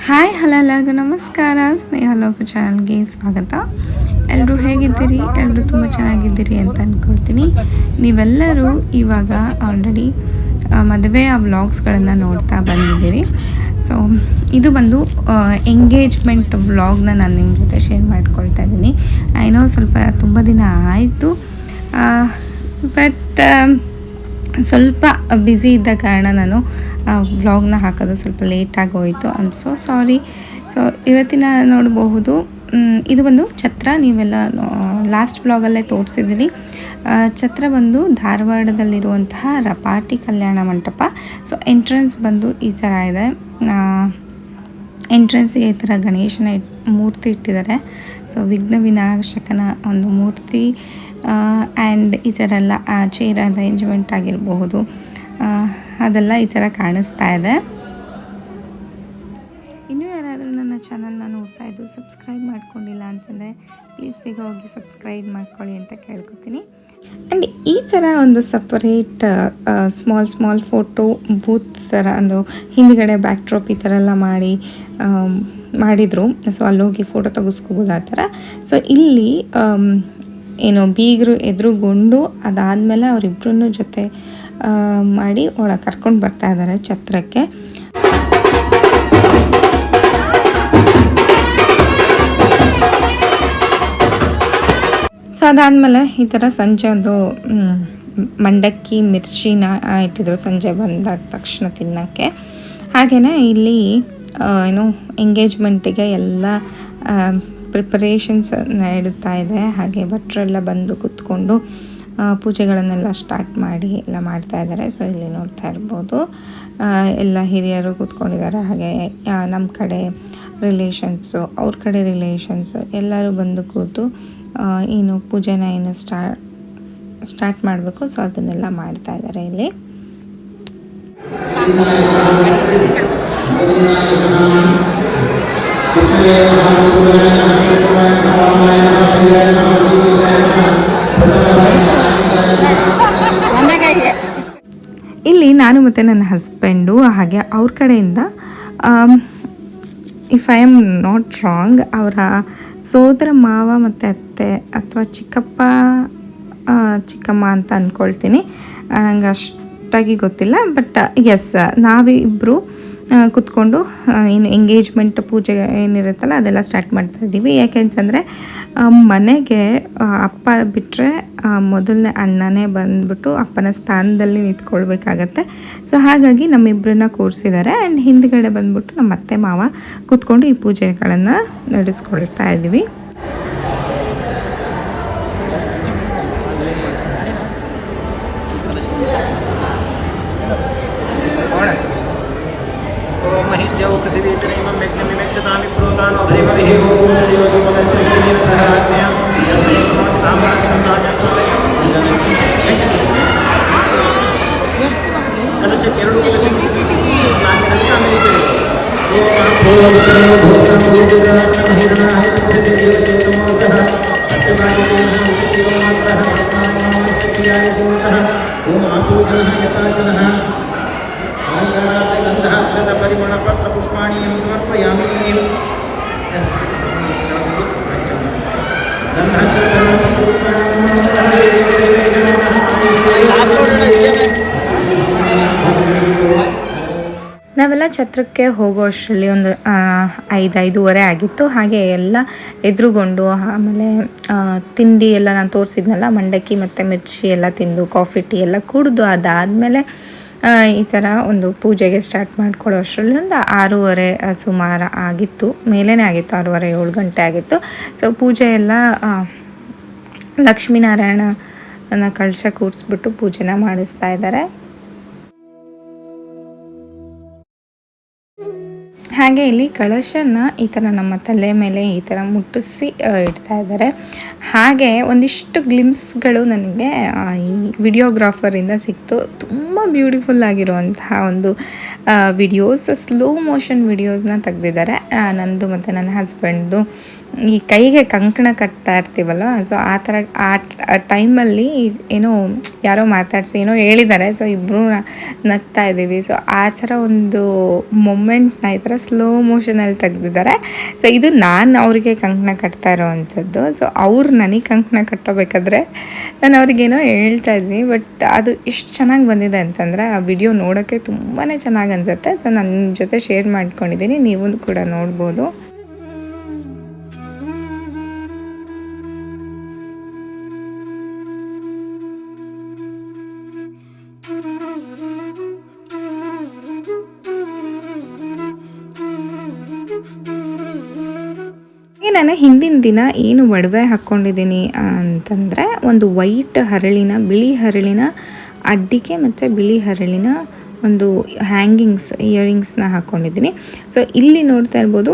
Hi hello ಎಲ್ಲರಿಗೂ ನಮಸ್ಕಾರ. ಸ್ನೇಹ ಲೋಕ ಚಾನಲ್ಗೆ ಸ್ವಾಗತ. ಎಲ್ಲರೂ ಹೇಗಿದ್ದೀರಿ? ಎಲ್ಲರೂ ತುಂಬ ಚೆನ್ನಾಗಿದ್ದೀರಿ ಅಂತ ಅಂದ್ಕೊಳ್ತೀನಿ. ನೀವೆಲ್ಲರೂ ಇವಾಗ ಆಲ್ರೆಡಿ ಮದುವೆಯ ವ್ಲಾಗ್ಸ್ಗಳನ್ನು ನೋಡ್ತಾ ಬಂದಿದ್ದೀರಿ. ಸೊ ಇದು ಬಂದು ಎಂಗೇಜ್ಮೆಂಟ್ ವ್ಲಾಗ್ನ ನಾನು ನಿಮ್ಮ ಜೊತೆ ಶೇರ್ ಮಾಡ್ಕೊಳ್ತಾ ಇದ್ದೀನಿ. ಏನೋ ಸ್ವಲ್ಪ ತುಂಬ ದಿನ ಆಯಿತು, ಬಟ್ ಸ್ವಲ್ಪ ಬ್ಯುಸಿ ಇದ್ದ ಕಾರಣ ನಾನು ವ್ಲಾಗ್ನ ಹಾಕೋದು ಸ್ವಲ್ಪ ಲೇಟಾಗಿ ಹೋಯಿತು. I am so sorry. So ಇವತ್ತಿನ ನೋಡಬಹುದು, ಇದು ಬಂದು ಛತ್ರ. ನೀವೆಲ್ಲ ಲಾಸ್ಟ್ ವ್ಲಾಗಲ್ಲೇ ತೋರಿಸಿದ್ದೀನಿ. ಛತ್ರ ಬಂದು ಧಾರವಾಡದಲ್ಲಿರುವಂತಹ ರಪಾಟಿ ಕಲ್ಯಾಣ ಮಂಟಪ. ಸೊ ಎಂಟ್ರೆನ್ಸ್ ಬಂದು ಈ ಥರ ಇದೆ. ಎಂಟ್ರೆನ್ಸಿಗೆ ಈ ಥರ ಗಣೇಶನ ಮೂರ್ತಿ ಇಟ್ಟಿದ್ದಾರೆ. ಸೊ ವಿಘ್ನ ವಿನಾಶಕನ ಒಂದು ಮೂರ್ತಿ ಆ್ಯಂಡ್ ಈ ಥರ ಎಲ್ಲ ಚೇರ್ ಅರೇಂಜ್ಮೆಂಟ್ ಆಗಿರಬಹುದು, ಅದೆಲ್ಲ ಈ ಥರ ಕಾಣಿಸ್ತಾ ಇದೆ. ಇನ್ನೂ ಯಾರಾದರೂ ನನ್ನ ಚಾನಲ್ನ ನೋಡ್ತಾ ಇದ್ದು ಸಬ್ಸ್ಕ್ರೈಬ್ ಮಾಡ್ಕೊಂಡಿಲ್ಲ ಅಂತಂದರೆ ಪ್ಲೀಸ್ ಬೇಗ ಹೋಗಿ ಸಬ್ಸ್ಕ್ರೈಬ್ ಮಾಡ್ಕೊಳ್ಳಿ ಅಂತ ಕೇಳ್ಕೊತೀನಿ. ಆ್ಯಂಡ್ ಈ ಥರ ಒಂದು ಸಪರೇಟ್ ಸ್ಮಾಲ್ ಫೋಟೋ ಬೂತ್ ಥರ ಒಂದು ಹಿಂದ್ಗಡೆ ಬ್ಯಾಕ್ ಡ್ರಾಪ್ ಈ ಥರ ಎಲ್ಲ ಮಾಡಿದರು. ಸೊ ಅಲ್ಲೋಗಿ ಫೋಟೋ ತೆಗೆಸ್ಕೋಬೋದು ಆ ಥರ. ಸೊ ಇಲ್ಲಿ ಏನೋ ಬೀಗರು ಎದುರುಗೊಂಡು ಅದಾದಮೇಲೆ ಅವರಿಬ್ಬರನ್ನು ಜೊತೆ ಮಾಡಿ ಒಳಗೆ ಕರ್ಕೊಂಡು ಬರ್ತಾ ಇದ್ದಾರೆ ಛತ್ರಕ್ಕೆ. ಸೊ ಅದಾದಮೇಲೆ ಈ ಥರ ಸಂಜೆ ಒಂದು ಮಂಡಕ್ಕಿ ಮಿರ್ಚಿನ ಇಟ್ಟಿದ್ರು ಸಂಜೆ ಬಂದ ತಕ್ಷಣ ತಿನ್ನೋಕ್ಕೆ. ಹಾಗೆಯೇ ಇಲ್ಲಿ ಏನು ಎಂಗೇಜ್ಮೆಂಟಿಗೆ ಎಲ್ಲ ಪ್ರಿಪರೇಷನ್ಸ್ ನಡೀತಾ ಇದೆ. ಹಾಗೆ ಭಟ್ರೆಲ್ಲ ಬಂದು ಕೂತ್ಕೊಂಡು ಪೂಜೆಗಳನ್ನೆಲ್ಲ ಸ್ಟಾರ್ಟ್ ಮಾಡಿ ಎಲ್ಲ ಮಾಡ್ತಾ ಇದ್ದಾರೆ. ಸೊ ಇಲ್ಲಿ ನೋಡ್ತಾ ಇರ್ಬೋದು, ಎಲ್ಲ ಹಿರಿಯರು ಕೂತ್ಕೊಂಡಿದ್ದಾರೆ. ಹಾಗೆ ನಮ್ಮ ಕಡೆ ರಿಲೇಷನ್ಸು, ಅವ್ರ ಕಡೆ ರಿಲೇಷನ್ಸು ಎಲ್ಲರೂ ಬಂದು ಕೂತು ಏನು ಪೂಜೆನ ಏನು ಸ್ಟಾರ್ಟ್ ಮಾಡಬೇಕು. ಸೊ ಅದನ್ನೆಲ್ಲ ಮಾಡ್ತಾ ಇದ್ದಾರೆ ಇಲ್ಲಿ. ಇಲ್ಲಿ ನಾನು ಮತ್ತು ನನ್ನ ಹಸ್ಬೆಂಡು, ಹಾಗೆ ಅವ್ರ ಕಡೆಯಿಂದ if I am not wrong ಅವರ ಸೋದರ ಮಾವ ಮತ್ತು ಅತ್ತೆ ಅಥವಾ ಚಿಕ್ಕಮ್ಮ ಅಂತ ಅಂದ್ಕೊಳ್ತೀನಿ, ನಂಗೆ ಅಷ್ಟಾಗಿ ಗೊತ್ತಿಲ್ಲ. ಬಟ್ ಎಸ್, ನಾವಿಬ್ಬರು ಕೂತ್ಕೊಂಡು ಏನು ಎಂಗೇಜ್ಮೆಂಟ್ ಪೂಜೆ ಏನಿರುತ್ತಲ್ಲ ಅದೆಲ್ಲ ಸ್ಟಾರ್ಟ್ ಮಾಡ್ತಾಯಿದ್ದೀವಿ. ಯಾಕೆಂತಂದರೆ ಮನೆಗೆ ಅಪ್ಪ ಬಿಟ್ಟರೆ ಮೊದಲನೇ ಅಣ್ಣನೇ ಬಂದ್ಬಿಟ್ಟು ಅಪ್ಪನ ಸ್ಥಾನದಲ್ಲಿ ನಿಂತ್ಕೊಳ್ಬೇಕಾಗತ್ತೆ. ಸೊ ಹಾಗಾಗಿ ನಮ್ಮಿಬ್ಬರನ್ನ ಕೂರಿಸಿದ್ದಾರೆ. ಆ್ಯಂಡ್ ಹಿಂದ್ಗಡೆ ಬಂದ್ಬಿಟ್ಟು ನಮ್ಮ ಅತ್ತೆ ಮಾವ ಕೂತ್ಕೊಂಡು ಈ ಪೂಜೆಗಳನ್ನು ನಡೆಸ್ಕೊಳ್ತಾ ಇದ್ದೀವಿ. ನಾವೆಲ್ಲ ಛತ್ರಕ್ಕೆ ಹೋಗೋ ಅಷ್ಟರಲ್ಲಿ ಒಂದು 5:30 ಆಗಿತ್ತು. ಹಾಗೆ ಎಲ್ಲ ಎದುರುಗೊಂಡು ಆಮೇಲೆ ತಿಂಡಿ ಎಲ್ಲ ನಾನು ತೋರಿಸಿದ್ನಲ್ಲ, ಮಂಡಕ್ಕಿ ಮತ್ತು ಮಿರ್ಚಿ ಎಲ್ಲ ತಿಂದು ಕಾಫಿ ಟೀ ಎಲ್ಲ ಕುಡಿದು ಅದಾದಮೇಲೆ ಈ ಥರ ಒಂದು ಪೂಜೆಗೆ ಸ್ಟಾರ್ಟ್ ಮಾಡ್ಕೊಳ್ಳೋ ಅಷ್ಟರಲ್ಲಿ ಒಂದು 6:30 ಸುಮಾರು ಆಗಿತ್ತು, ಮೇಲೇ ಆಗಿತ್ತು, 6:30-7 ಗಂಟೆ ಆಗಿತ್ತು. ಸೊ ಪೂಜೆ ಎಲ್ಲ ಲಕ್ಷ್ಮೀನಾರಾಯಣನ ಕಳಶ ಕೂರಿಸ್ಬಿಟ್ಟು ಪೂಜೆನ ಮಾಡಿಸ್ತಾ ಇದ್ದಾರೆ. ಹಾಗೆ ಇಲ್ಲಿ ಕಳಶನ ಈ ಥರ ನಮ್ಮ ತಲೆ ಮೇಲೆ ಈ ಥರ ಮುಟ್ಟಿಸಿ ಇಡ್ತಾ ಇದ್ದಾರೆ. ಹಾಗೆ ಒಂದಿಷ್ಟು ಗ್ಲಿಮ್ಸ್ಗಳು ನನಗೆ ಈ ವಿಡಿಯೋಗ್ರಾಫರಿಂದ ಸಿಕ್ತು. ತುಂಬ ಬ್ಯೂಟಿಫುಲ್ ಆಗಿರುವಂತಹ ಒಂದು ವಿಡಿಯೋಸ್, ಸ್ಲೋ ಮೋಷನ್ ವಿಡಿಯೋಸ್ನ ತೆಗೆದಿದ್ದಾರೆ. ನಂದು ಮತ್ತು ನನ್ನ ಹಸ್ಬೆಂಡ್ದು ಈ ಕೈಗೆ ಕಂಕಣ ಕಟ್ತಾ ಇರ್ತೀವಲ್ಲ, ಸೊ ಆ ಥರ ಆ ಟೈಮಲ್ಲಿ ಏನೋ ಯಾರೋ ಮಾತಾಡಿಸಿ ಏನೋ ಹೇಳಿದ್ದಾರೆ. ಸೊ ಇಬ್ಬರು ನಗ್ತಾ ಇದ್ದೀವಿ. ಸೊ ಆ ಥರ ಒಂದು ಮೊಮೆಂಟ್ನ ಈ ಥರ ಸ್ಲೋ ಮೋಷನಲ್ಲಿ ತೆಗ್ದಿದ್ದಾರೆ. ಸೊ ಇದು ನಾನು ಅವರಿಗೆ ಕಂಕಣ ಕಟ್ತಾ ಇರೋ ಅಂಥದ್ದು. ಸೊ ಅವ್ರು ನನಗೆ ಕಂಕಣ ಕಟ್ಟೋಬೇಕಾದ್ರೆ ನಾನು ಅವ್ರಿಗೇನೋ ಹೇಳ್ತಾ ಇದ್ದೀನಿ, ಬಟ್ ಅದು ಎಷ್ಟು ಚೆನ್ನಾಗಿ ಬಂದಿದೆ ಅಂತಂದರೆ ಆ ವಿಡಿಯೋ ನೋಡೋಕ್ಕೆ ತುಂಬಾ ಚೆನ್ನಾಗಿ ಅನಿಸುತ್ತೆ. ಸೊ ನನ್ನ ಜೊತೆ ಶೇರ್ ಮಾಡ್ಕೊಂಡಿದ್ದೀನಿ, ನೀವು ಕೂಡ ನೋಡ್ಬೋದು. ನಾನು ಹಿಂದಿನ ದಿನ ಏನು ಒಡವೆ ಹಾಕ್ಕೊಂಡಿದ್ದೀನಿ ಅಂತಂದರೆ, ಒಂದು ವೈಟ್ ಹರಳಿನ, ಬಿಳಿ ಹರಳಿನ ಅಡ್ಡಿಕೆ ಮತ್ತು ಬಿಳಿ ಹರಳಿನ ಒಂದು ಹ್ಯಾಂಗಿಂಗ್ಸ್, ಇಯರಿಂಗ್ಸ್ನ ಹಾಕ್ಕೊಂಡಿದ್ದೀನಿ. ಸೊ ಇಲ್ಲಿ ನೋಡ್ತಾ ಇರ್ಬೋದು,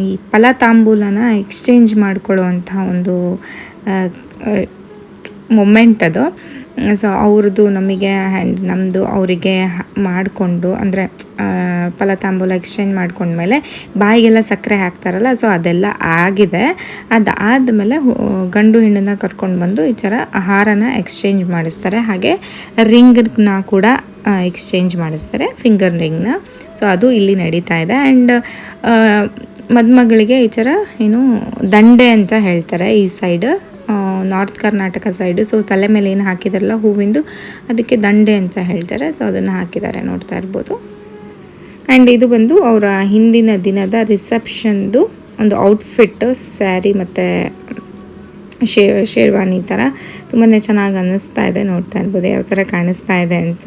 ಈ ಫಲತಾಂಬೂಲನ ಎಕ್ಸ್ಚೇಂಜ್ ಮಾಡ್ಕೊಳ್ಳೋ ಅಂಥ ಒಂದು ಮೊಮೆಂಟ್ ಅದು. ಸೊ ಅವ್ರದ್ದು ನಮಗೆ ಆ್ಯಂಡ್ ನಮ್ಮದು ಅವರಿಗೆ ಮಾಡಿಕೊಂಡು, ಅಂದರೆ ಫಲತಾಂಬೂಲ ಎಕ್ಸ್ಚೇಂಜ್ ಮಾಡ್ಕೊಂಡ್ಮೇಲೆ ಬಾಯಿಗೆಲ್ಲ ಸಕ್ಕರೆ ಹಾಕ್ತಾರಲ್ಲ, ಸೊ ಅದೆಲ್ಲ ಆಗಿದೆ. ಅದಾದಮೇಲೆ ಗಂಡು ಹೆಣ್ಣನ್ನ ಕರ್ಕೊಂಡು ಬಂದು ಈ ಥರ ಹಾರನ ಎಕ್ಸ್ಚೇಂಜ್ ಮಾಡಿಸ್ತಾರೆ. ಹಾಗೆ ರಿಂಗ್ನ ಕೂಡ ಎಕ್ಸ್ಚೇಂಜ್ ಮಾಡಿಸ್ತಾರೆ, ಫಿಂಗರ್ ರಿಂಗ್ನ. ಸೊ ಅದು ಇಲ್ಲಿ ನಡೀತಾ ಇದೆ. ಆ್ಯಂಡ್ ಮದುಮಗಳಿಗೆ ಈ ಥರ ಏನು ದಂಡೆ ಅಂತ ಹೇಳ್ತಾರೆ ಈ side, north Karnataka side. So ತಲೆ ಮೇಲೆ ಏನು ಹಾಕಿದಾರಲ್ಲ ಹೂವಿಂದು, ಅದಕ್ಕೆ ದಂಡೆ ಅಂತ ಹೇಳ್ತಾರೆ. ಸೊ ಅದನ್ನು ಹಾಕಿದ್ದಾರೆ, ನೋಡ್ತಾ ಇರ್ಬೋದು. ಆ್ಯಂಡ್ ಇದು ಬಂದು ಅವರ ಹಿಂದಿನ ದಿನದ ರಿಸೆಪ್ಷನ್ದು ಒಂದು ಔಟ್ಫಿಟ್, ಸ್ಯಾರಿ ಮತ್ತು ಶೇರ್ವಾನಿ ಥರ ತುಂಬಾ ಚೆನ್ನಾಗಿ ಅನ್ನಿಸ್ತಾ ಇದೆ. ನೋಡ್ತಾ ಇರ್ಬೋದು ಯಾವ ಥರ ಕಾಣಿಸ್ತಾ ಇದೆ ಅಂತ.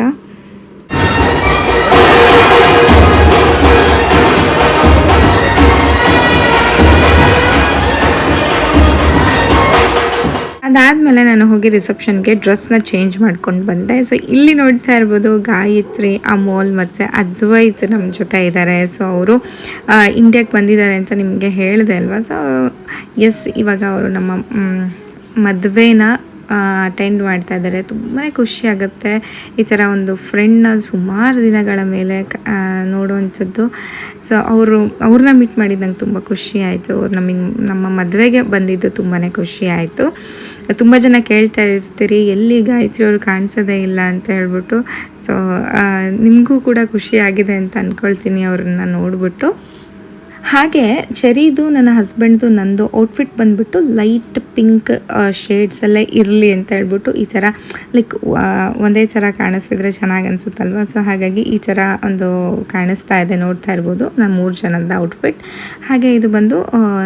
ಅದಾದಮೇಲೆ ನಾನು ಹೋಗಿ ರಿಸೆಪ್ಷನ್ಗೆ ಡ್ರೆಸ್ನ ಚೇಂಜ್ ಮಾಡ್ಕೊಂಡು ಬಂದೆ. ಸೊ ಇಲ್ಲಿ ನೋಡ್ತಾ ಇರ್ಬೋದು ಗಾಯತ್ರಿ, ಅಮೋಲ್ ಮತ್ತು ಅದ್ವೈತ್ ನಮ್ಮ ಜೊತೆ ಇದ್ದಾರೆ. ಸೊ ಅವರು ಇಂಡಿಯಾಕ್ಕೆ ಬಂದಿದ್ದಾರೆ ಅಂತ ನಿಮಗೆ ಹೇಳಿದೆ ಅಲ್ವಾ. ಸೊ ಎಸ್, ಇವಾಗ ಅವರು ನಮ್ಮ ಮದುವೆನ ಅಟೆಂಡ್ ಮಾಡ್ತಾ ಇದ್ದಾರೆ. ತುಂಬಾ ಖುಷಿ ಆಗುತ್ತೆ ಈ ಥರ ಒಂದು ಫ್ರೆಂಡ್ನ ಸುಮಾರು ದಿನಗಳ ಮೇಲೆ ನೋಡುವಂಥದ್ದು. ಸೊ ಅವ್ರನ್ನ ಮೀಟ್ ಮಾಡಿದ್ದು ನಂಗೆ ತುಂಬ ಖುಷಿ ಆಯಿತು. ಅವ್ರು ನಮ್ಮ ಮದುವೆಗೆ ಬಂದಿದ್ದು ತುಂಬಾ ಖುಷಿ ಆಯಿತು. ತುಂಬ ಜನ ಕೇಳ್ತಾ ಇರ್ತೀರಿ ಎಲ್ಲಿ ಗಾಯತ್ರಿ ಅವರು ಕಾಣಿಸೋದೇ ಇಲ್ಲ ಅಂತ ಹೇಳ್ಬಿಟ್ಟು. ಸೊ ನಿಮಗೂ ಕೂಡ ಖುಷಿ ಆಗಿದೆ ಅಂತ ಅಂದ್ಕೊಳ್ತೀನಿ ಅವ್ರನ್ನ ನೋಡಿಬಿಟ್ಟು. ಹಾಗೆ ಚೆರಿದು ನನ್ನ ಹಸ್ಬೆಂಡ್ದು ನಂದು ಔಟ್ಫಿಟ್ ಬಂದುಬಿಟ್ಟು ಲೈಟ್ ಪಿಂಕ್ ಶೇಡ್ಸಲ್ಲೇ ಇರಲಿ ಅಂತ ಹೇಳ್ಬಿಟ್ಟು ಈ ಥರ ಲೈಕ್ ಒಂದೇ ಥರ ಕಾಣಿಸ್ತಿದ್ರೆ ಚೆನ್ನಾಗಿ ಅನಿಸುತ್ತಲ್ವ. ಸೊ ಹಾಗಾಗಿ ಈ ಥರ ಒಂದು ಕಾಣಿಸ್ತಾ ಇದೆ, ನೋಡ್ತಾ ಇರ್ಬೋದು ನಮ್ಮ 3 ಜನದ ಔಟ್ಫಿಟ್. ಹಾಗೆ ಇದು ಬಂದು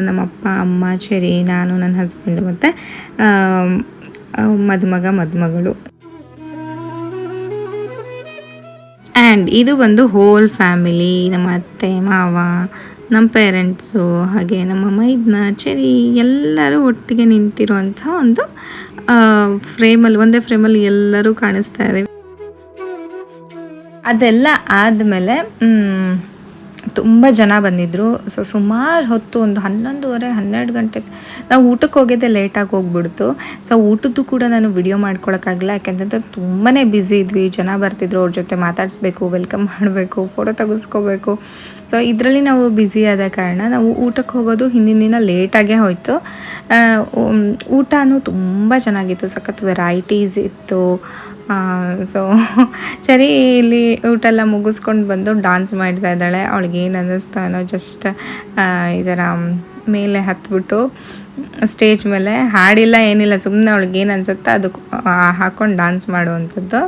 ನಮ್ಮ ಅಪ್ಪ, ಅಮ್ಮ, ಚೆರಿ, ನಾನು, ನನ್ನ ಹಸ್ಬೆಂಡು ಮತ್ತು ಮದುಮಗಳು. ಆ್ಯಂಡ್ ಇದು ಬಂದು ಹೋಲ್ ಫ್ಯಾಮಿಲಿ, ನಮ್ಮ ಅತ್ತೆ, ಮಾವ, ನಮ್ಮ ಪೇರೆಂಟ್ಸು, ಹಾಗೆ ನಮ್ಮ ಮೈದ್ನ, ಚೆರಿ ಎಲ್ಲರೂ ಒಟ್ಟಿಗೆ ನಿಂತಿರುವಂಥ ಒಂದು ಫ್ರೇಮಲ್ಲಿ, ಒಂದೇ ಫ್ರೇಮಲ್ಲಿ ಎಲ್ಲರೂ ಕಾಣಿಸ್ತಾ ಇದ್ದೀವಿ. ಅದೆಲ್ಲ ಆದಮೇಲೆ ತುಂಬ ಜನ ಬಂದಿದ್ದರು. ಸೊ ಸುಮಾರು ಹೊತ್ತು, ಒಂದು 11:30 12 ಗಂಟೆ ನಾವು ಊಟಕ್ಕೆ ಹೋಗಿದ್ದೆ ಲೇಟಾಗಿ ಹೋಗ್ಬಿಡ್ತು. ಸೊ ಊಟದ್ದು ಕೂಡ ನಾನು ವಿಡಿಯೋ ಮಾಡ್ಕೊಳಕ್ಕಾಗಲ್ಲ, ಯಾಕೆಂತಂದ್ರೆ ತುಂಬಾ ಬ್ಯುಸಿ ಇದ್ವಿ. ಜನ ಬರ್ತಿದ್ರು, ಅವ್ರ ಜೊತೆ ಮಾತಾಡಿಸ್ಬೇಕು, ವೆಲ್ಕಮ್ ಮಾಡಬೇಕು, ಫೋಟೋ ತೆಗೆಸ್ಕೋಬೇಕು. ಸೊ ಇದರಲ್ಲಿ ನಾವು ಬ್ಯುಸಿ ಆದ ಕಾರಣ ನಾವು ಊಟಕ್ಕೆ ಹೋಗೋದು ಹಿಂದಿನ ದಿನ ಲೇಟಾಗೇ ಹೋಯಿತು. ಊಟನೂ ತುಂಬ ಚೆನ್ನಾಗಿತ್ತು, ಸಖತ್ ವೆರೈಟೀಸ್ ಇತ್ತು. ಸೊ ಸರಿ, ಇಲ್ಲಿ ಊಟ ಎಲ್ಲ ಮುಗಿಸ್ಕೊಂಡು ಬಂದು ಡಾನ್ಸ್ ಮಾಡ್ತಾ ಇದ್ದಾಳೆ. ಅವಳಿಗೆ ಏನು ಅನ್ನಿಸ್ತಾ ಏನೋ, ಜಸ್ಟ್ ಈ ಥರ ಮೇಲೆ ಹತ್ಬಿಟ್ಟು ಸ್ಟೇಜ್ ಮೇಲೆ ಹಾಡಿಲ್ಲ ಏನಿಲ್ಲ, ಸುಮ್ಮನೆ ಅವಳಿಗೆ ಏನು ಅನ್ಸುತ್ತೆ ಅದು ಹಾಕ್ಕೊಂಡು ಡಾನ್ಸ್ ಮಾಡುವಂಥದ್ದು.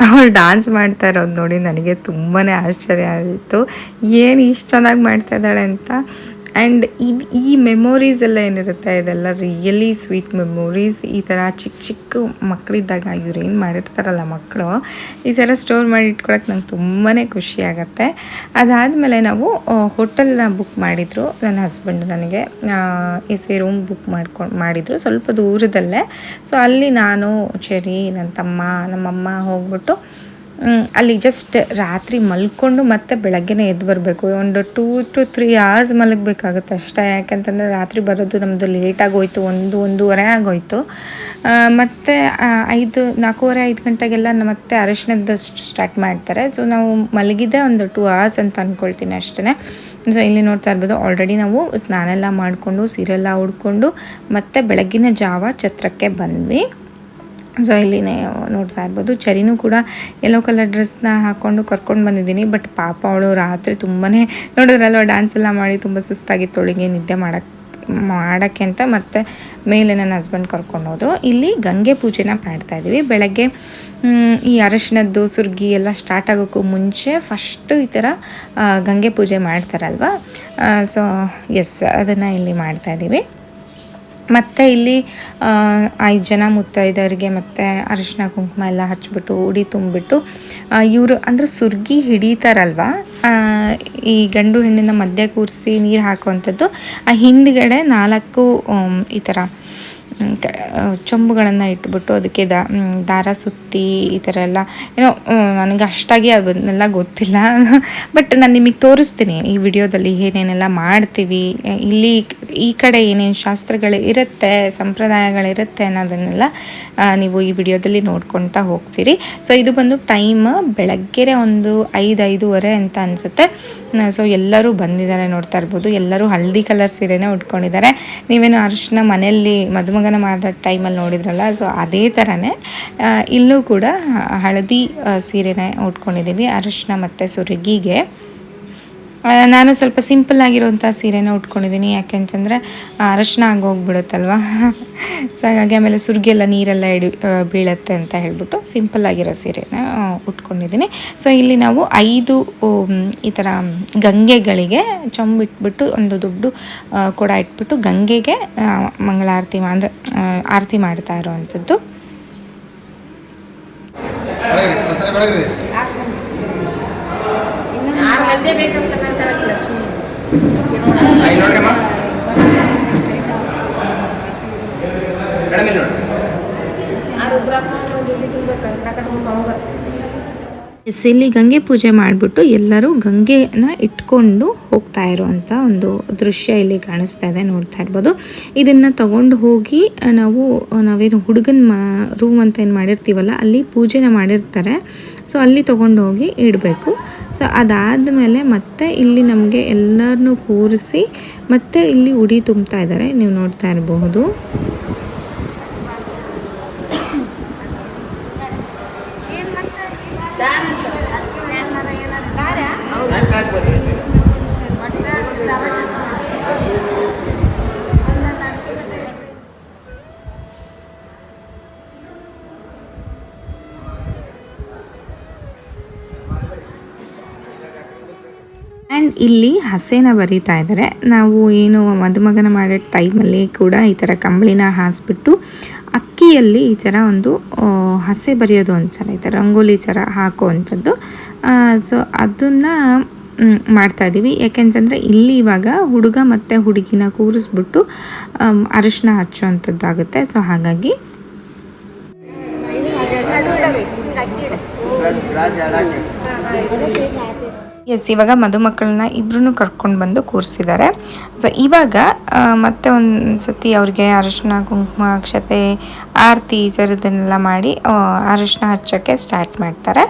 ಅವಳು ಡಾನ್ಸ್ ಮಾಡ್ತಾ ಇರೋದು ನೋಡಿ ನನಗೆ ತುಂಬಾ ಆಶ್ಚರ್ಯ ಆಗಿತ್ತು, ಏನು ಇಷ್ಟು ಚೆನ್ನಾಗಿ ಮಾಡ್ತಾ ಇದ್ದಾಳೆ ಅಂತ. ಆ್ಯಂಡ್ ಈ ಮೆಮೊರೀಸ್ ಎಲ್ಲ ಏನಿರುತ್ತೆ ಇದೆಲ್ಲ ರಿಯಲಿ ಸ್ವೀಟ್ ಮೆಮೊರೀಸ್. ಈ ಥರ ಚಿಕ್ಕ ಚಿಕ್ಕ ಮಕ್ಕಳಿದ್ದಾಗ ಇವ್ರು ಏನು ಮಾಡಿರ್ತಾರಲ್ಲ ಮಕ್ಕಳು, ಈ ಥರ ಸ್ಟೋರ್ ಮಾಡಿ ಇಟ್ಕೊಳಕ್ಕೆ ನಂಗೆ ತುಂಬಾ ಖುಷಿ ಆಗುತ್ತೆ. ಅದಾದಮೇಲೆ ನಾವು ಹೋಟೆಲ್ನ ಬುಕ್ ಮಾಡಿದರು ನನ್ನ ಹಸ್ಬೆಂಡ್ ನನಗೆ. AC ರೂಮ್ ಬುಕ್ ಮಾಡಿದರು ಸ್ವಲ್ಪ ದೂರದಲ್ಲೇ. ಸೊ ಅಲ್ಲಿ ನಾನು ಚೆರಿ, ನನ್ನ ತಮ್ಮ, ನಮ್ಮಮ್ಮ ಹೋಗ್ಬಿಟ್ಟು ಅಲ್ಲಿ ಜಸ್ಟ್ ರಾತ್ರಿ ಮಲ್ಕೊಂಡು ಮತ್ತೆ ಬೆಳಗ್ಗೆನೇ ಎದ್ದು ಬರಬೇಕು. ಒಂದು 2 to 3 hours ಮಲಗಬೇಕಾಗುತ್ತೆ ಅಷ್ಟೇ. ಯಾಕೆಂತಂದರೆ ರಾತ್ರಿ ಬರೋದು ನಮ್ಮದು ಲೇಟಾಗೋಯ್ತು, 1-1:30 ಆಗೋಯ್ತು. ಮತ್ತು 4:45 ಗಂಟೆಗೆಲ್ಲ ಮತ್ತೆ ಅರಿಶಿಣದ್ದು ಸ್ಟಾರ್ಟ್ ಮಾಡ್ತಾರೆ. ಸೊ ನಾವು ಮಲಗಿದ್ದೆ ಒಂದು 2 hours ಅಂತ ಅಂದ್ಕೊಳ್ತೀನಿ ಅಷ್ಟೇ. ಸೊ ಇಲ್ಲಿ ನೋಡ್ತಾ ಇರ್ಬೋದು ಆಲ್ರೆಡಿ ನಾವು ಸ್ನಾನ ಎಲ್ಲ ಮಾಡಿಕೊಂಡು ಸೀರೆಲ್ಲ ಉಡ್ಕೊಂಡು ಮತ್ತೆ ಬೆಳಗ್ಗಿನ ಜಾವ ಛತ್ರಕ್ಕೆ ಬಂದ್ವಿ. ಸೊ ಇಲ್ಲಿ ನೋಡ್ತಾ ಇರ್ಬೋದು ಚರಿನೂ ಕೂಡ ಯೆಲ್ಲೋ ಕಲರ್ ಡ್ರೆಸ್ನ ಹಾಕ್ಕೊಂಡು ಕರ್ಕೊಂಡು ಬಂದಿದ್ದೀನಿ. ಬಟ್ ಪಾಪ ಅವಳು ರಾತ್ರಿ ತುಂಬಾ ನೋಡಿದ್ರಲ್ವ ಡ್ಯಾನ್ಸ್ ಎಲ್ಲ ಮಾಡಿ ತುಂಬ ಸುಸ್ತಾಗಿತ್ತು ಅವಳಿಗೆ. ನಿದ್ದೆ ಮಾಡೋಕ್ಕೆ ಅಂತ ಮತ್ತೆ ಮೇಲೆ ನನ್ನ ಹಸ್ಬೆಂಡ್ ಕರ್ಕೊಂಡು ಹೋದರು. ಇಲ್ಲಿ ಗಂಗೆ ಪೂಜೆನ ಮಾಡ್ತಾಯಿದ್ದೀವಿ. ಬೆಳಗ್ಗೆ ಈ ಅರಶಿನದ್ದು ಸುರ್ಗಿ ಎಲ್ಲ ಸ್ಟಾರ್ಟ್ ಆಗೋಕ್ಕೂ ಮುಂಚೆ ಫಸ್ಟು ಈ ಥರ ಗಂಗೆ ಪೂಜೆ ಮಾಡ್ತಾರಲ್ವ. ಸೊ ಎಸ್, ಅದನ್ನು ಇಲ್ಲಿ ಮಾಡ್ತಾಯಿದ್ದೀವಿ. ಮತ್ತು ಇಲ್ಲಿ 5 ಜನ ಮುತ್ತೈದರಿಗೆ ಮತ್ತು ಅರಿಶಿನ ಕುಂಕುಮ ಎಲ್ಲ ಹಚ್ಬಿಟ್ಟು ಉಡಿ ತುಂಬಿಬಿಟ್ಟು ಇವರು ಅಂದರೆ ಸುರ್ಗಿ ಹಿಡಿತಾರಲ್ವ, ಈ ಗಂಡು ಹೆಣ್ಣಿನ ಮಧ್ಯೆ ಕೂರಿಸಿ ನೀರು ಹಾಕುವಂಥದ್ದು. ಆ ಹಿಂದ್ಗಡೆ 4 ಈ ಥರ ಚೊಂಬುಗಳನ್ನು ಇಟ್ಬಿಟ್ಟು ಅದಕ್ಕೆ ದಾರ ಸುತ್ತಿ ಈ ಥರ ಎಲ್ಲ ಏನೋ ನನಗೆ ಅಷ್ಟಾಗಿ ಅದನ್ನೆಲ್ಲ ಗೊತ್ತಿಲ್ಲ. ಬಟ್ ನಾನು ನಿಮಗೆ ತೋರಿಸ್ತೀನಿ ಈ ವಿಡಿಯೋದಲ್ಲಿ ಏನೇನೆಲ್ಲ ಮಾಡ್ತೀವಿ, ಇಲ್ಲಿ ಈ ಕಡೆ ಏನೇನು ಶಾಸ್ತ್ರಗಳು ಇರುತ್ತೆ, ಸಂಪ್ರದಾಯಗಳಿರುತ್ತೆ ಅನ್ನೋದನ್ನೆಲ್ಲ ನೀವು ಈ ವಿಡಿಯೋದಲ್ಲಿ ನೋಡ್ಕೊಳ್ತಾ ಹೋಗ್ತೀರಿ. ಸೊ ಇದು ಬಂದು ಟೈಮ್ ಬೆಳಗ್ಗೆ ಒಂದು 5-5:30 ಅಂತ ಅನಿಸುತ್ತೆ. ಸೊ ಎಲ್ಲರೂ ಬಂದಿದ್ದಾರೆ, ನೋಡ್ತಾ ಇರ್ಬೋದು. ಎಲ್ಲರೂ ಹಳದಿ ಕಲರ್ ಸೀರೆನೇ ಉಟ್ಕೊಂಡಿದ್ದಾರೆ. ನೀವೇನು ಅರಿಶಿನ ಮನೆಯಲ್ಲಿ ಮದುಮಗನ ಮಾಡೋ ಟೈಮಲ್ಲಿ ನೋಡಿದ್ರಲ್ಲ, ಸೊ ಅದೇ ಥರನೇ ಇಲ್ಲೂ ಕೂಡ ಹಳದಿ ಸೀರೆನೇ ಉಟ್ಕೊಂಡಿದ್ದೀವಿ ಅರಿಶಿನ ಮತ್ತು ಸುರಗಿಗೆ. ನಾನು ಸ್ವಲ್ಪ ಸಿಂಪಲ್ ಆಗಿರೋಂಥ ಸೀರೆನ ಉಟ್ಕೊಂಡಿದ್ದೀನಿ, ಯಾಕೆಂತಂದರೆ ಅರಶಿನ ಆಗೋಗ್ಬಿಡುತ್ತಲ್ವ. ಸೊ ಹಾಗಾಗಿ ಆಮೇಲೆ ಸುರ್ಗೆಲ್ಲ ನೀರೆಲ್ಲ ಬೀಳತ್ತೆ ಅಂತ ಹೇಳ್ಬಿಟ್ಟು ಸಿಂಪಲ್ ಆಗಿರೋ ಸೀರೆನ ಉಟ್ಕೊಂಡಿದ್ದೀನಿ. ಸೊ ಇಲ್ಲಿ ನಾವು 5 ಈ ಥರ ಗಂಗೆಗಳಿಗೆ ಚೊಂಬಿಟ್ಬಿಟ್ಟು ಒಂದು ದೊಡ್ಡ ಕೊಡ ಇಟ್ಬಿಟ್ಟು ಗಂಗೆಗೆ ಮಂಗಳಾರತಿ ಅಂದರೆ ಆರತಿ ಮಾಡ್ತಾ ಇರೋವಂಥದ್ದು. ಮಧ್ಯೆ ಬೇಕಂತ ಲಕ್ಷ್ಮಿ ಇಲ್ಲಿ ಗಂಗೆ ಪೂಜೆ ಮಾಡಿಬಿಟ್ಟು ಎಲ್ಲರೂ ಗಂಗೆನ ಇಟ್ಕೊಂಡು ಹೋಗ್ತಾ ಇರೋವಂಥ ಒಂದು ದೃಶ್ಯ ಇಲ್ಲಿ ಕಾಣಿಸ್ತಾ ಇದೆ, ನೋಡ್ತಾ ಇರ್ಬೋದು. ಇದನ್ನು ತಗೊಂಡು ಹೋಗಿ ನಾವೇನು ಹುಡುಗನ ರೂಮ್ ಅಂತ ಏನು ಮಾಡಿರ್ತೀವಲ್ಲ ಅಲ್ಲಿ ಪೂಜೆನ ಮಾಡಿರ್ತಾರೆ. ಸೊ ಅಲ್ಲಿ ತೊಗೊಂಡು ಹೋಗಿ ಇಡಬೇಕು. ಸೊ ಅದಾದಮೇಲೆ ಮತ್ತೆ ಇಲ್ಲಿ ನಮಗೆ ಎಲ್ಲರನ್ನೂ ಕೂರಿಸಿ ಮತ್ತೆ ಇಲ್ಲಿ ಉಡಿ ತುಂಬ್ತಾ ಇದ್ದಾರೆ, ನೀವು ನೋಡ್ತಾ ಇರಬಹುದು. ಆ್ಯಂಡ್ ಇಲ್ಲಿ ಹಸೆನ ಬರಿತಾ ಇದ್ದಾರೆ. ನಾವು ಏನು ಮದುಮಗನ ಮಾಡೋ ಟೈಮಲ್ಲಿ ಕೂಡ ಈ ಥರ ಕಂಬಳಿನ ಹಾಸ್ಬಿಟ್ಟು ಅಕ್ಕಿಯಲ್ಲಿ ಈ ಥರ ಒಂದು ಹಸೆ ಬರೆಯೋದು ಒಂಥರ ಈ ಥರ ರಂಗೋಲಿ ಥರ ಹಾಕುವಂಥದ್ದು. ಸೊ ಅದನ್ನು ಮಾಡ್ತಾಯಿದ್ದೀವಿ. ಯಾಕೆಂತಂದರೆ ಇಲ್ಲಿ ಇವಾಗ ಹುಡುಗ ಮತ್ತು ಹುಡುಗಿನ ಕೂರಿಸ್ಬಿಟ್ಟು ಅರಿಶಿನ ಹಚ್ಚುವಂಥದ್ದಾಗುತ್ತೆ. ಸೊ ಹಾಗಾಗಿ ಇವಾಗ ಮದುಮಕ್ಕಳನ್ನ ಇಬ್ಬರೂ ಕರ್ಕೊಂಡು ಬಂದು ಕೂರಿಸಿದ್ದಾರೆ. ಸೊ ಇವಾಗ ಮತ್ತೆ ಒಂದು ಸತಿ ಅವ್ರಿಗೆ ಅರಿಶಿನ ಕುಂಕುಮ ಅಕ್ಷತೆ ಆರತಿ ಈ ಥರದನ್ನೆಲ್ಲ ಮಾಡಿ ಅರಿಶಿನ ಹಚ್ಚೋಕ್ಕೆ ಸ್ಟಾರ್ಟ್ ಮಾಡ್ತಾರೆ.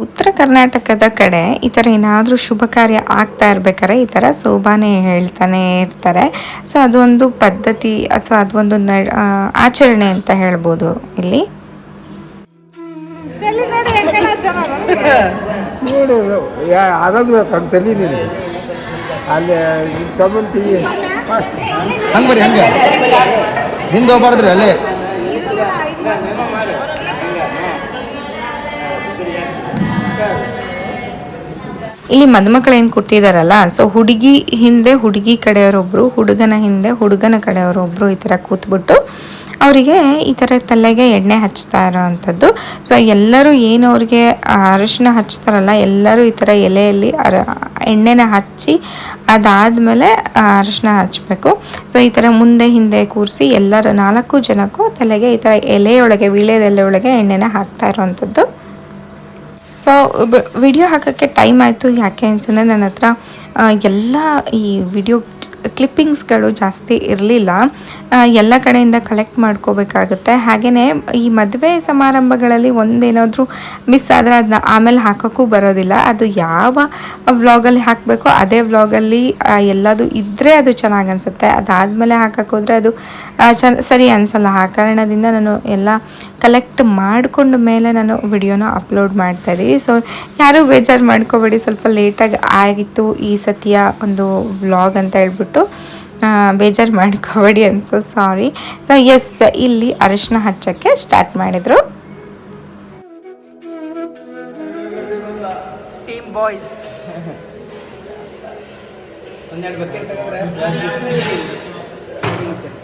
ಉತ್ತರ ಕರ್ನಾಟಕದ ಕಡೆ ಈ ಥರ ಏನಾದರೂ ಶುಭ ಕಾರ್ಯ ಆಗ್ತಾ ಇರ್ಬೇಕಾದ್ರೆ ಈ ಥರ ಸೋಬಾನೆ ಹೇಳ್ತಾನೆ ಇರ್ತಾರೆ. ಸೊ ಅದೊಂದು ಪದ್ಧತಿ ಅಥವಾ ಅದೊಂದು ಆಚರಣೆ ಅಂತ ಹೇಳ್ಬೋದು ಇಲ್ಲಿ. ನೋಡು ಆಗಬೇಕು ತಲೀನಿ ಅಲ್ಲಿ ತಗೊಂತೀವಿ ಹಂಗೆ ಬರ್ರಿ ಹಂಗೆ ಹಿಂದೆ ಹೋಗ್ಬಾರ್ದ್ರಿ ಅಲ್ಲೇ. ಇಲ್ಲಿ ಮದುಮಕ್ಕಳು ಏನು ಕೊಟ್ಟಿದ್ದಾರಲ್ಲ, ಸೊ ಹುಡುಗಿ ಹಿಂದೆ ಹುಡುಗಿ ಕಡೆಯವರೊಬ್ಬರು, ಹುಡುಗನ ಹಿಂದೆ ಹುಡುಗನ ಕಡೆಯವರೊಬ್ಬರು ಈ ಥರ ಕೂತ್ಬಿಟ್ಟು ಅವರಿಗೆ ಈ ಥರ ತಲೆಗೆ ಎಣ್ಣೆ ಹಚ್ತಾ ಇರೋವಂಥದ್ದು. ಸೊ ಎಲ್ಲರೂ ಏನು ಅವ್ರಿಗೆ ಅರಿಶಿನ ಹಚ್ತಾರಲ್ಲ, ಎಲ್ಲರೂ ಈ ಥರ ಎಲೆಯಲ್ಲಿ ಎಣ್ಣೆನ ಹಚ್ಚಿ ಅದಾದಮೇಲೆ ಅರಿಶಿನ ಹಚ್ಚಬೇಕು. ಸೊ ಈ ಥರ ಮುಂದೆ ಹಿಂದೆ ಕೂರಿಸಿ ಎಲ್ಲರೂ 4 ಜನಕ್ಕೂ ತಲೆಗೆ ಈ ಥರ ಎಲೆಯೊಳಗೆ ವೀಳ್ಯದೆಲೆ ಒಳಗೆ ಎಣ್ಣೆನ ಹಾಕ್ತಾ ಇರೋವಂಥದ್ದು. ಸೊ ವಿಡಿಯೋ ಹಾಕೋಕ್ಕೆ ಟೈಮ್ ಆಯಿತು. ಯಾಕೆ ಅಂತಂದರೆ ನನ್ನ ಹತ್ರ ಎಲ್ಲ ಈ ವಿಡಿಯೋ ಕ್ಲಿಪ್ಪಿಂಗ್ಸ್ಗಳು ಜಾಸ್ತಿ ಇರಲಿಲ್ಲ. ಎಲ್ಲ ಕಡೆಯಿಂದ ಕಲೆಕ್ಟ್ ಮಾಡ್ಕೋಬೇಕಾಗುತ್ತೆ. ಹಾಗೆಯೇ ಈ ಮದುವೆ ಸಮಾರಂಭಗಳಲ್ಲಿ ಒಂದೇನಾದರೂ ಮಿಸ್ ಆದರೆ ಅದನ್ನ ಆಮೇಲೆ ಹಾಕೋಕ್ಕೂ ಬರೋದಿಲ್ಲ. ಅದು ಯಾವ ವ್ಲಾಗಲ್ಲಿ ಹಾಕಬೇಕೋ ಅದೇ ವ್ಲಾಗಲ್ಲಿ ಎಲ್ಲದು ಇದ್ದರೆ ಅದು ಚೆನ್ನಾಗಿ ಅನಿಸುತ್ತೆ. ಅದಾದಮೇಲೆ ಹಾಕೋಕ್ಕೋದ್ರೆ ಅದು ಸರಿ ಅನಿಸಲ್ಲ. ಆ ಕಾರಣದಿಂದ ನಾನು ಎಲ್ಲ ಕಲೆಕ್ಟ್ ಮಾಡಿಕೊಂಡ ಮೇಲೆ ನಾನು ವಿಡಿಯೋನ ಅಪ್ಲೋಡ್ ಮಾಡ್ತಾಯಿದ್ದೀನಿ. ಸೊ ಯಾರೂ ಬೇಜಾರು ಮಾಡ್ಕೋಬೇಡಿ, ಸ್ವಲ್ಪ ಲೇಟಾಗಿ ಆಗಿತ್ತು ಈ ಸತಿಯ ಒಂದು ವ್ಲಾಗ್ ಅಂತ ಹೇಳ್ಬಿಟ್ಟು ಬೇಜಾರು ಮಾಡ್ಕೋಬೇಡಿ. ಅನ್ಸೋ ಸಾರಿ. ಎಸ್, ಇಲ್ಲಿ ಅರಿಶಿನ ಹಚ್ಚಕ್ಕೆ ಸ್ಟಾರ್ಟ್ ಮಾಡಿದರು. ಟೀಮ್ ಬಾಯ್ಸ್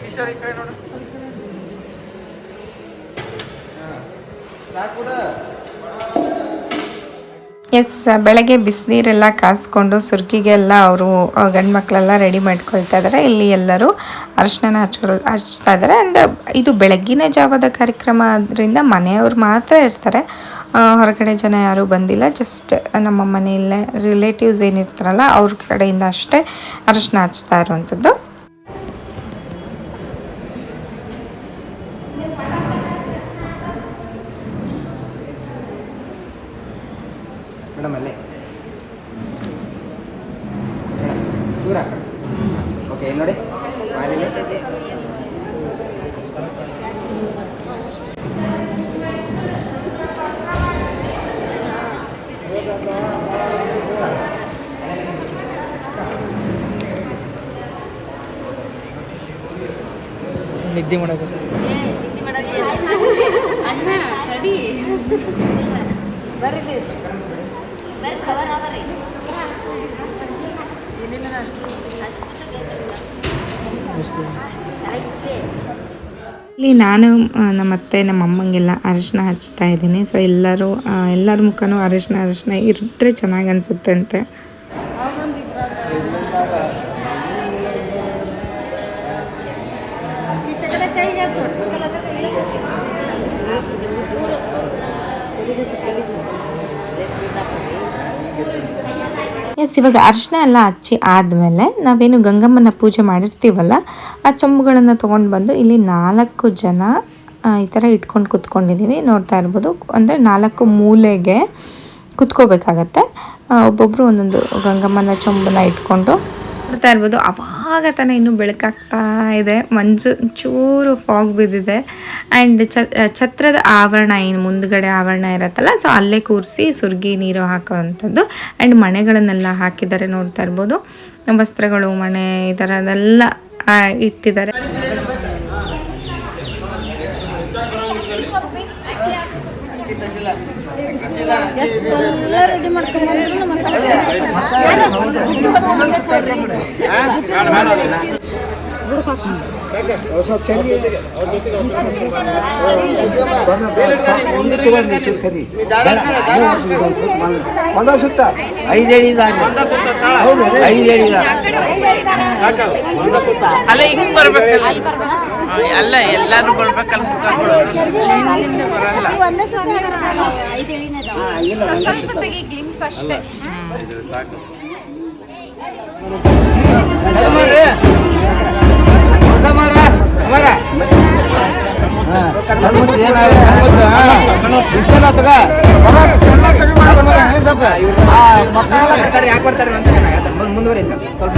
ಈಶ್ವರ ಈ ಕಡೆ ನೋಡು. ಎಸ್, ಬೆಳಗ್ಗೆ ಬಿಸಿನೀರೆಲ್ಲ ಕಾಸ್ಕೊಂಡು ಸುರ್ಗಿಗೆಲ್ಲ ಅವರು ಗಂಡು ಮಕ್ಕಳೆಲ್ಲ ರೆಡಿ ಮಾಡ್ಕೊಳ್ತಾ ಇದ್ದಾರೆ. ಇಲ್ಲಿ ಎಲ್ಲರೂ ಅರಿಶಿನ ಹಚ್ತಾ ಇದ್ದಾರೆ. ಆ್ಯಂಡ್ ಇದು ಬೆಳಗ್ಗಿನ ಜಾವದ ಕಾರ್ಯಕ್ರಮ ಆದ್ದರಿಂದ ಮನೆಯವ್ರು ಮಾತ್ರ ಇರ್ತಾರೆ, ಹೊರಗಡೆ ಜನ ಯಾರೂ ಬಂದಿಲ್ಲ. ಜಸ್ಟ್ ನಮ್ಮ ಮನೆಯಲ್ಲೇ ರಿಲೇಟಿವ್ಸ್ ಏನಿರ್ತಾರಲ್ಲ ಅವ್ರ ಕಡೆಯಿಂದ ಅಷ್ಟೇ ಅರಿಶಿನ ಹಚ್ತಾ ಇರುವಂಥದ್ದು. ಮೇಡಮ್ ಅಲ್ಲೇ ಚೂರ ಓಕೆ ನೋಡಿ ನಿದ್ದೆ ಮಾಡೋದು ಅಣ್ಣ ತಡಿ ಬರ್ರಿ ಇಲ್ಲಿ ನಾನು ನಮ್ಮ ಅತ್ತೆ ನಮ್ಮ ಅಮ್ಮಂಗೆಲ್ಲ ಅರಿಶಿನ ಹಚ್ತಾ ಇದ್ದೀನಿ. ಸೊ ಎಲ್ಲರ ಮುಖನೂ ಅರಿಶಿನ ಇರಿದ್ರೆ ಚೆನ್ನಾಗಿ ಅನಿಸುತ್ತೆ ಅಂತೆ. ಎಸ್, ಇವಾಗ ಅರಿಶಿನ ಎಲ್ಲ ಹಚ್ಚಿ ಆದಮೇಲೆ ನಾವೇನು ಗಂಗಮ್ಮನ ಪೂಜೆ ಮಾಡಿರ್ತೀವಲ್ಲ ಆ ಚೊಂಬುಗಳನ್ನು ತೊಗೊಂಡು ಬಂದು ಇಲ್ಲಿ 4 ಜನ ಈ ಥರ ಇಟ್ಕೊಂಡು ಕುತ್ಕೊಂಡಿದ್ದೀವಿ. ನೋಡ್ತಾ ಇರ್ಬೋದು, ಅಂದರೆ 4 ಮೂಲೆಗೆ ಕುತ್ಕೋಬೇಕಾಗತ್ತೆ. ಒಬ್ಬೊಬ್ಬರು ಒಂದೊಂದು ಗಂಗಮ್ಮನ ಚೊಂಬನ್ನ ಇಟ್ಕೊಂಡು ನೋಡ್ತಾ ಇರ್ಬೋದು. ಆವಾಗ ತಾನೇ ಇನ್ನೂ ಬೆಳಕಾಗ್ತಾ ಇದೆ, ಮಂಜು ಚೂರು ಫಾಗ್ ಬಿದ್ದಿದೆ. ಆ್ಯಂಡ್ ಛತ್ರದ ಆವರಣ ಏನು ಮುಂದ್ಗಡೆ ಆವರಣ ಇರುತ್ತಲ್ಲ, ಸೊ ಅಲ್ಲೇ ಕೂರಿಸಿ ಸುರ್ಗಿ ನೀರು ಹಾಕೋವಂಥದ್ದು. ಆ್ಯಂಡ್ ಮಣೆಗಳನ್ನೆಲ್ಲ ಹಾಕಿದ್ದಾರೆ, ನೋಡ್ತಾ ಇರ್ಬೋದು. ವಸ್ತ್ರಗಳು, ಮಣೆ ಈ ಥರದೆಲ್ಲ ಇಟ್ಟಿದ್ದಾರೆ. ರೆಡಿ ಮಾಡ್ಕೊಂಡು ಸುತ್ತ 5 ಅಲ್ಲ ಹಿಂಗ್ ಬರ್ಬೇಕಲ್ಲ, ಅಲ್ಲ ಎಲ್ಲಾರು ಬರ್ಬೇಕಲ್ಲ. ಸ್ವಲ್ಪ ತೆಗಿ ಗ್ಲಿಮ್ಸ್ ಅಷ್ಟೇ. ಏನಾಗ ಯಾಕೆ ಬರ್ತಾರೆ ಮುಂದುವರಿ ಸ್ವಲ್ಪ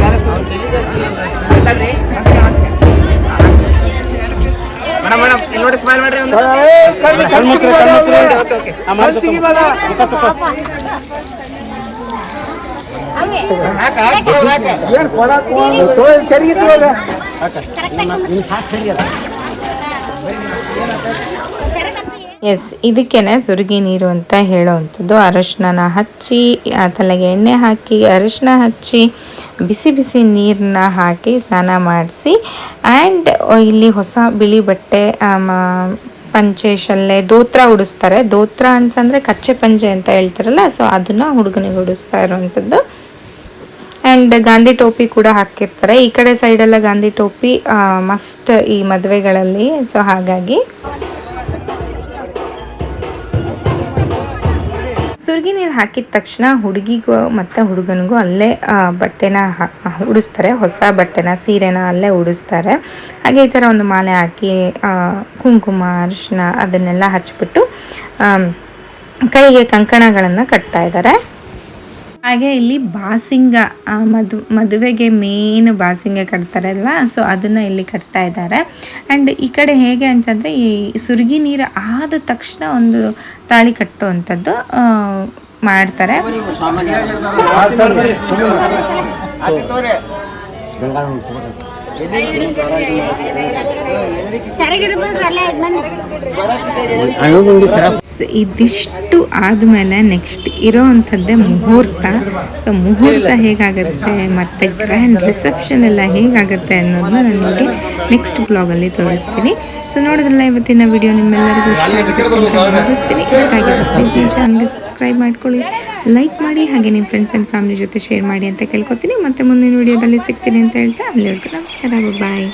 ಮೇಡಮ್ ಮೇಡಮ್ ಇಲ್ಲಿ ನೋಡಿ ಸ್ಮೈಲ್ ಮಾಡ್ರಿ ಒಂದು ಏನು ಕೊಡಕ್ಕೆ ಸರಿಗಿತ್ತು ಎಸ್, ಇದಕ್ಕೇನೆ ಸುರುಗಿ ನೀರು ಅಂತ ಹೇಳೋವಂಥದ್ದು. ಅರಶಿನ ಹಚ್ಚಿ ತಲೆಗೆ ಎಣ್ಣೆ ಹಾಕಿ ಅರಶಿನ ಹಚ್ಚಿ ಬಿಸಿ ಬಿಸಿ ನೀರನ್ನ ಹಾಕಿ ಸ್ನಾನ ಮಾಡಿಸಿ ಆ್ಯಂಡ್ ಇಲ್ಲಿ ಹೊಸ ಬಿಳಿ ಬಟ್ಟೆ ಪಂಚೆ ಶಲ್ಲೆ ದೋತ್ರ ಉಡಿಸ್ತಾರೆ. ದೋತ್ರ ಅಂತಂದರೆ ಕಚ್ಚೆ ಪಂಚೆ ಅಂತ ಹೇಳ್ತಾರಲ್ಲ, ಸೊ ಅದನ್ನು ಹುಡುಗನಿಗೆ ಉಡಿಸ್ತಾ ಇರೋವಂಥದ್ದು. ಆ್ಯಂಡ್ ಗಾಂಧಿ ಟೋಪಿ ಕೂಡ ಹಾಕಿರ್ತಾರೆ. ಈ ಕಡೆ ಸೈಡೆಲ್ಲ ಗಾಂಧಿ ಟೋಪಿ ಮಸ್ಟ್ ಈ ಮದುವೆಗಳಲ್ಲಿ. ಸೊ ಹಾಗಾಗಿ ಸುರ್ಗಿ ನೀರು ಹಾಕಿದ ತಕ್ಷಣ ಹುಡುಗಿಗೂ ಮತ್ತು ಹುಡುಗನಿಗೂ ಅಲ್ಲೇ ಬಟ್ಟೆನ ಉಡಿಸ್ತಾರೆ. ಹೊಸ ಬಟ್ಟೆನ ಸೀರೆನ ಅಲ್ಲೇ ಉಡಿಸ್ತಾರೆ. ಹಾಗೆ ಈ ಥರ ಒಂದು ಮಾಲೆ ಹಾಕಿ ಕುಂಕುಮ ಅರಿಶಿನ ಅದನ್ನೆಲ್ಲ ಹಚ್ಬಿಟ್ಟು ಕೈಗೆ ಕಂಕಣಗಳನ್ನು ಕಟ್ತಾ ಇದ್ದಾರೆ. ಹಾಗೆ ಇಲ್ಲಿ ಬಾಸಿಂಗ ಮದುವೆಗೆ ಮೇನ್ ಬಾಸಿಂಗ ಕಟ್ತಾರಲ್ಲ, ಸೊ ಅದನ್ನು ಇಲ್ಲಿ ಕಟ್ತಾ ಇದ್ದಾರೆ. ಆ್ಯಂಡ್ ಈ ಕಡೆ ಹೇಗೆ ಅಂತಂದರೆ ಈ ಸುರ್ಗಿ ನೀರು ಆದ ತಕ್ಷಣ ಒಂದು ತಾಳಿ ಕಟ್ಟುವಂಥದ್ದು ಮಾಡ್ತಾರೆ. ಇದಿಷ್ಟು ಆದಮೇಲೆ ನೆಕ್ಸ್ಟ್ ಇರೋ ಅಂಥದ್ದೇ ಮುಹೂರ್ತ. ಸೊ ಮುಹೂರ್ತ ಹೇಗಾಗುತ್ತೆ ಮತ್ತು ಗ್ರ್ಯಾಂಡ್ ರಿಸೆಪ್ಷನ್ ಎಲ್ಲ ಹೇಗಾಗುತ್ತೆ ಅನ್ನೋದನ್ನ ನಾನು ನಿಮಗೆ ನೆಕ್ಸ್ಟ್ ಬ್ಲಾಗಲ್ಲಿ ತೋರಿಸ್ತೀನಿ. ಸೊ ನೋಡಿದ್ರಲ್ಲ ಇವತ್ತಿನ ವಿಡಿಯೋ ನಿಮ್ಮೆಲ್ಲರಿಗೂ ಇಷ್ಟ ಆಗಿದೆ ಅಂತ ಭಾವಿಸ್ತೀನಿ. ಇಷ್ಟ ಆಗಿದ್ರೆ ಪ್ಲೀಸ್ ನನ್ನ ಚಾನಲ್ಗೆ ಸಬ್ಸ್ಕ್ರೈಬ್ ಮಾಡ್ಕೊಳ್ಳಿ, ಲೈಕ್ ಮಾಡಿ, ಹಾಗೆ ನಿಮ್ಮ ಫ್ರೆಂಡ್ಸ್ ಆ್ಯಂಡ್ ಫ್ಯಾಮಿಲಿ ಜೊತೆ ಶೇರ್ ಮಾಡಿ ಅಂತ ಕೇಳ್ಕೊತೀನಿ. ಮತ್ತು ಮುಂದಿನ ವಿಡಿಯೋದಲ್ಲಿ ಸಿಗ್ತೀನಿ ಅಂತ ಹೇಳ್ತಾ ಅಲ್ಲಿವರೆಗೂ ನಮಸ್ಕಾರ, ಬಾಯ್.